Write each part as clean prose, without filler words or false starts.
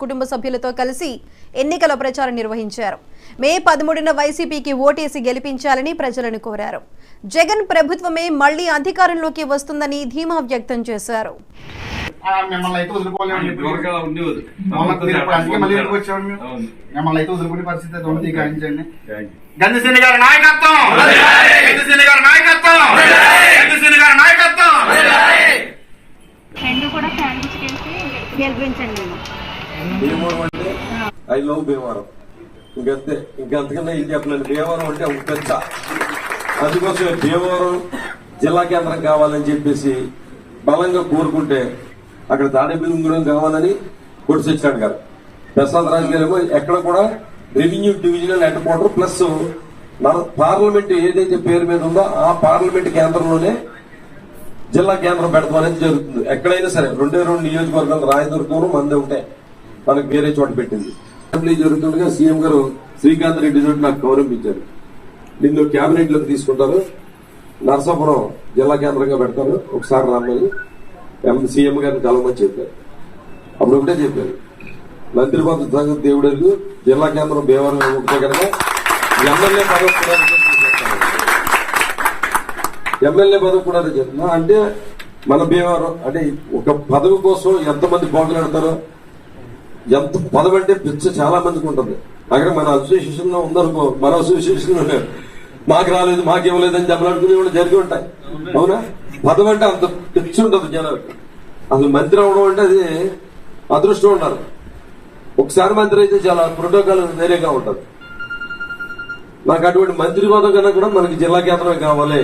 కుటుంబ సభ్యులతో కలిసి ఎన్నికల ప్రచారం నిర్వహించారు. మే 13న వైసీపీకి ఓటేసి గెలిపించాలని ప్రజలను కోరారు. జగన్ ప్రభుత్వమే మళ్లీ అధికారంలోకి వస్తుందని ధీమా వ్యక్తం చేశారు. భీమవరం అంటే ఐ లవ్ భీమవరం. ఇంకంతకన్నా ఏం చెప్పలేదు. భీమవరం అంటే ఒక పెద్ద, అందుకోసమే భీమవరం జిల్లా కేంద్రం కావాలని చెప్పేసి బలంగా కోరుకుంటే అక్కడ తాడేపల్లిగూడెం కావాలని కొడిసొచ్చాడు గారు. ప్రసాద్ రాజు గారు ఎక్కడ కూడా revenue divisional head quarter plus parliament ఏదైతే పేరు మీద ఉందో ఆ పార్లమెంట్ కేంద్రంలోనే జిల్లా కేంద్రం పెడతాం అనేది జరుగుతుంది. ఎక్కడైనా సరే 2 నియోజకవర్గాలు రాయదుర్గం మందే ఉంటాయి, మనకు వేరే చోట పెట్టింది. అసెంబ్లీ జరుగుతుండగా సీఎం గారు శ్రీకాంత్ రెడ్డి తోటి నాకు గౌరవించారు. నిన్ను కేబినెట్ లోకి తీసుకుంటారు, నరసాపురం జిల్లా కేంద్రంగా పెడతారు, ఒకసారి రమ్మని సీఎం గారిని కలవమని చెప్పారు. అప్పుడు ఒకటే చెప్పారు, మంత్రి పదవి సంగతి దేవుడు, జిల్లా కేంద్రం భీమవరం ఉంటే కనుక ఎమ్మెల్యే పదవి కూడా చెప్తున్నా. అంటే మన భీమవరం అంటే ఒక పదవి కోసం ఎంతమంది పోగలాడతారో, ఎంత పదవి అంటే పిచ్చ చాలా మందికి ఉంటుంది. అక్కడ మన అసోసియేషన్ లో ఉందనుకో, మన అసోసియేషన్ మాకు రాలేదు మాకు ఇవ్వలేదని చెప్పాలనుకునే వాళ్ళు జరిగి ఉంటాయి. అవునా? పదవి అంటే అంత పిచ్చి ఉంటుంది జనాలకు. అసలు మంత్రి అవడం అంటే అది అదృష్టం ఉండాలి. ఒకసారి మంత్రి అయితే చాలా ప్రోటోకాల్ వేరేగా ఉంటుంది. నాకు అటువంటి మంత్రి పదవి కన్నా కూడా మనకి జిల్లా కేంద్రమే కావాలి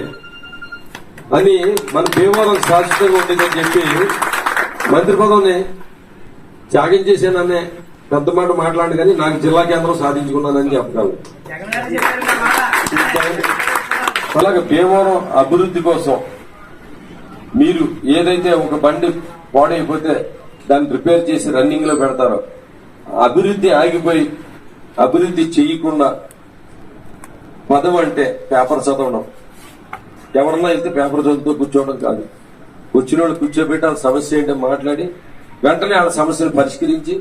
అని మన భీమవరం శాశ్వతంగా ఉండేదని చెప్పి మంత్రి పదవిని త్యాగం చేశాననే పెద్ద మాట మాట్లాడి, కానీ నాకు జిల్లా కేంద్రం సాధించుకున్నానని చెప్పగలను. అలాగే భీమవరం అభివృద్ధి కోసం మీరు ఏదైతే ఒక బండి పాడైపోతే దాన్ని రిపేర్ చేసి రన్నింగ్ లో పెడతారో, అభివృద్ధి ఆగిపోయి అభివృద్ధి చేయకుండా పదవి అంటే పేపర్ చదవడం, ఎవరన్నా వెళ్తే పేపర్ చదువుతూ కూర్చోవడం కాదు. వచ్చిన వాళ్ళు కూర్చోబెట్టి వాళ్ళ సమస్య ఏంటో మాట్లాడి వెంటనే వాళ్ళ సమస్యను పరిష్కరించి